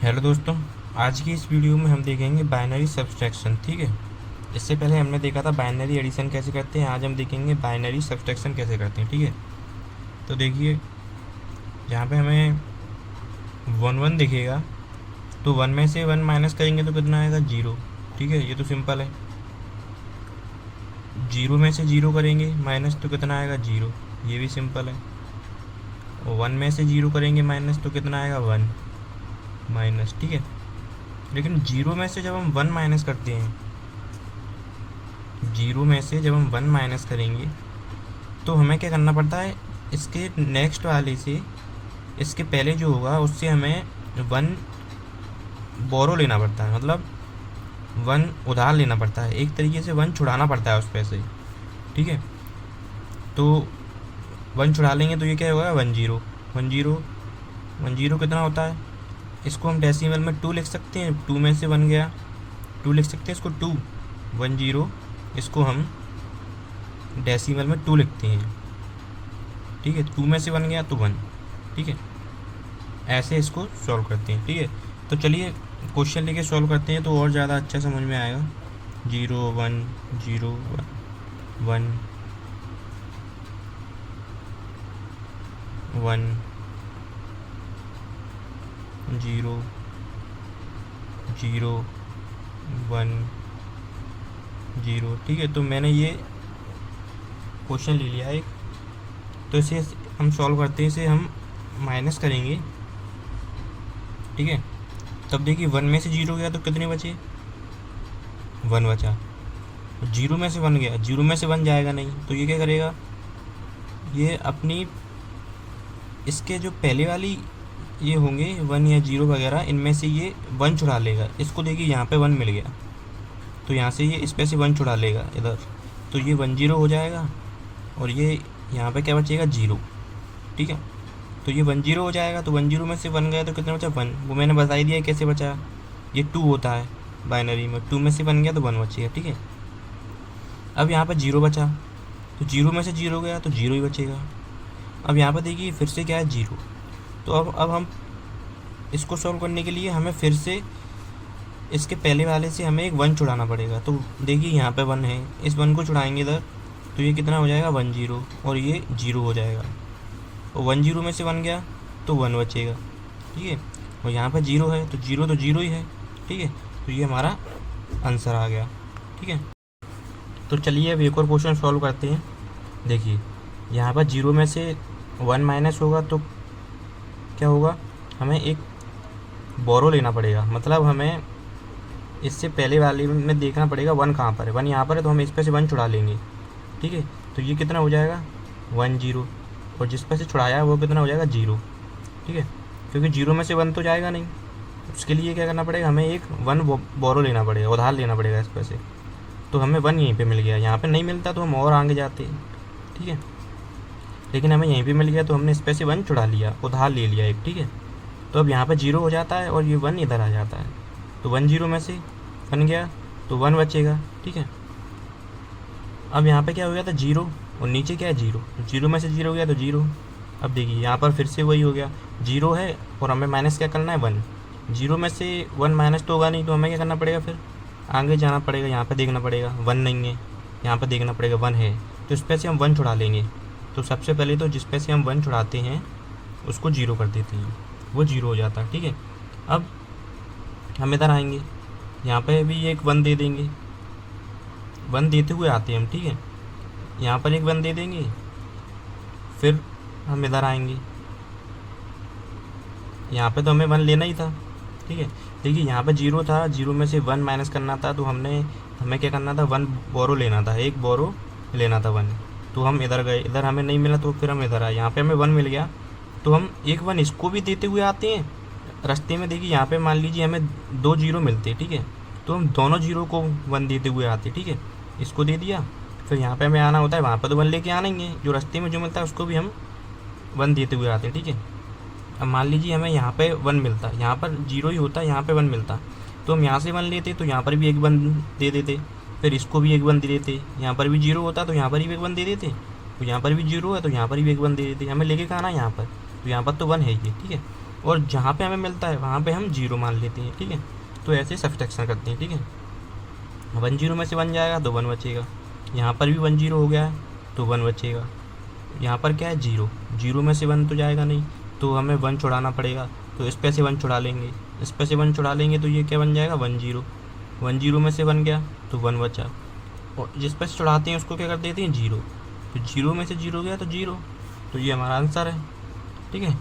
Hello दोस्तों, आज की इस वीडियो में हम देखेंगे बाइनरी सब्सट्रैक्शन। ठीक है, इससे पहले हमने देखा था बाइनरी एडिशन कैसे करते हैं। आज हम देखेंगे बाइनरी सब्सट्रैक्शन कैसे करते हैं। ठीक है, तो देखिए यहाँ पे हमें वन वन दिखेगा, तो वन में से वन माइनस करेंगे तो कितना आएगा? जीरो। ठीक है, ये तो सिंपल है। जीरो में से जीरो करेंगे माइनस तो कितना आएगा? जीरो, ये भी सिंपल है। और वन में से जीरो करेंगे माइनस तो कितना आएगा? One minus. ठीक है, लेकिन जीरो में से जब हम वन माइनस करते हैं, जीरो में से जब हम वन माइनस करेंगे तो हमें क्या करना पड़ता है? इसके नेक्स्ट वाले से, इसके पहले जो होगा उससे हमें वन बोरो लेना पड़ता है, मतलब वन उधार लेना पड़ता है। एक तरीके से वन छुड़ाना पड़ता है उस पैसे। ठीक है, तो वन छुड़ा लेंगे तो ये क्या होगा? One zero. One zero, one zero कितना होता है? इसको हम डेसिमल में टू लिख सकते हैं। टू में से वन गया, टू लिख सकते हैं इसको, टू। वन जीरो, इसको हम डेसिमल में टू लिखते हैं। ठीक है, टू में से वन गया तो वन। ठीक है, ऐसे इसको सॉल्व करते हैं। ठीक है, तो चलिए क्वेश्चन लेके सॉल्व करते हैं तो और ज़्यादा अच्छा समझ में आएगा। Zero one, zero one, one zero, zero one zero. ठीक है, तो मैंने ये क्वेश्चन ले लिया एक, तो इसे हम सॉल्व करते हैं। इसे हम माइनस करेंगे। ठीक है, तब देखिए वन में से जीरो गया तो कितने बचे? वन बचा। जीरो में से वन गया, जीरो में से वन जाएगा नहीं, तो ये क्या करेगा? ये अपनी इसके जो पहले वाली ये होंगे वन या जीरो वगैरह, इनमें से ये वन छुड़ा लेगा। इसको देखिए यहाँ पे वन मिल गया, तो यहाँ से ये इस पे से वन छुड़ा लेगा इधर, तो ये वन जीरो हो जाएगा। और ये यहाँ पे क्या बचेगा? जीरो। ठीक है, तो ये वन जीरो हो जाएगा। तो वन जीरो में से वन गया तो कितना बचा? वन। वो मैंने बता ही दिया है कैसे बचा। ये टू होता है बाइनरी में, टू में से वन गया तो वन बचेगा। ठीक है, अब यहाँ पर जीरो बचा, तो जीरो में से जीरो गया तो जीरो ही बचेगा। अब यहाँ पर देखिए फिर से क्या है? जीरो। तो अब हम इसको सॉल्व करने के लिए हमें फिर से इसके पहले वाले से हमें एक वन छुड़ाना पड़ेगा। तो देखिए यहाँ पे वन है, इस वन को छुड़ाएंगे इधर, तो ये कितना हो जाएगा? वन जीरो, और ये जीरो हो जाएगा। और वन जीरो में से वन गया तो वन बचेगा। ठीक है, और यहाँ पर जीरो है तो जीरो ही है। ठीक है, तो ये हमारा आंसर आ गया। ठीक है, तो चलिए अब एक और क्वेश्चन सॉल्व करते हैं। देखिए यहाँ पर जीरो में से वन माइनस होगा तो क्या होगा? हमें एक बोरो लेना पड़ेगा, मतलब हमें इससे पहले वाले में देखना पड़ेगा वन कहाँ पर है। वन यहाँ पर है तो हम इस पे से वन छुड़ा लेंगे। ठीक है, तो ये कितना हो जाएगा? वन जीरो, और जिस पे से छुड़ाया है वो कितना हो जाएगा? जीरो। ठीक है, क्योंकि जीरो में से वन तो जाएगा नहीं, उसके लिए क्या करना पड़ेगा? हमें एक वन बोरो लेना पड़ेगा, उधार लेना पड़ेगा इस पे से। तो हमें वन यहीं पे मिल गया, यहाँ पे नहीं मिलता तो हम और आगे जाते। ठीक है, लेकिन हमें यहीं पे मिल गया तो हमने इस पे से वन छुड़ा लिया, उधार ले लिया एक। ठीक है, तो अब यहाँ पे जीरो हो जाता है और ये वन इधर आ जाता है, तो वन जीरो में से वन गया तो वन बचेगा। ठीक है, अब यहाँ पे क्या हो गया था? जीरो, और नीचे क्या है? जीरो। जीरो में से जीरो गया तो जीरो। अब देखिए यहाँ पर फिर से वही हो गया, जीरो है और हमें माइनस क्या करना है? वन। जीरो में से वन माइनस तो होगा नहीं, तो हमें क्या करना पड़ेगा? फिर आगे जाना पड़ेगा, यहाँ पर देखना पड़ेगा वन नहीं है, यहाँ पर देखना पड़ेगा वन है, तो इस पे से हम वन छुड़ा लेंगे। तो सबसे पहले तो जिस पे से हम वन छुड़ाते हैं उसको जीरो कर देते हैं, वो जीरो हो जाता है। ठीक है, अब हम इधर आएंगे, यहाँ पे भी एक वन दे देंगे, वन देते हुए आते हैं हम। ठीक है, यहाँ पर एक वन दे देंगे, फिर हम इधर आएंगे, यहाँ पे तो हमें वन लेना ही था। ठीक है, देखिए यहाँ पे जीरो था, जीरो में से वन माइनस करना था, तो हमें क्या करना था? वन बोरो लेना था, एक बोरो लेना था वन। तो हम इधर गए, इधर हमें नहीं मिला तो फिर हम इधर आए, यहाँ पे हमें वन मिल गया, तो हम एक वन इसको भी देते हुए आते हैं रास्ते में। देखिए यहाँ पे मान लीजिए हमें दो जीरो मिलते। ठीक है, तो हम दोनों जीरो को वन देते हुए आते। ठीक है, इसको दे दिया, फिर यहाँ पे हमें आना होता है, वहाँ पर तो वन लेके आना ही है, जो रास्ते में जो मिलता है उसको भी हम वन देते हुए आते हैं। ठीक है, अब मान लीजिए हमें यहाँ पे वन मिलता, यहाँ पर जीरो ही होता, यहाँ पे वन मिलता, तो हम यहाँ से वन लेते तो यहाँ पर भी एक वन दे देते, फिर इसको भी एक वन दे देते। यहाँ पर भी जीरो होता तो यहाँ पर भी एक वन दे देते, तो यहाँ पर भी जीरो है तो यहाँ पर भी एक वन दे देते। हमें लेके कहाँ आना है? यहाँ पर, तो यहाँ पर तो वन है ये। ठीक है, और जहाँ पे हमें मिलता है वहाँ पे हम 0 मान लेते हैं, ठीक है। तो ऐसे सब्सट्रैक्शन करते हैं, ठीक है। 1 0 में से 1 जाएगा तो 1 बचेगा, यहाँ पर भी 1 0 हो गया है तो 1 बचेगा, यहाँ पर क्या है 0, 0 में से 1 तो जाएगा नहीं, तो हमें 1 छुड़ाना पड़ेगा। तो इस पे से 1 छुड़ा लेंगे, इस पे से 1 छुड़ा लेंगे तो ये क्या बन जाएगा 1 0, 1 0 में से 1 गया तो 1 बचा, और जिस पे से छुड़ाते हैं उसको क्या कर देते हैं 0, तो 0 में से 0 गया तो 0, तो ये हमारा आंसर है, ठीक है।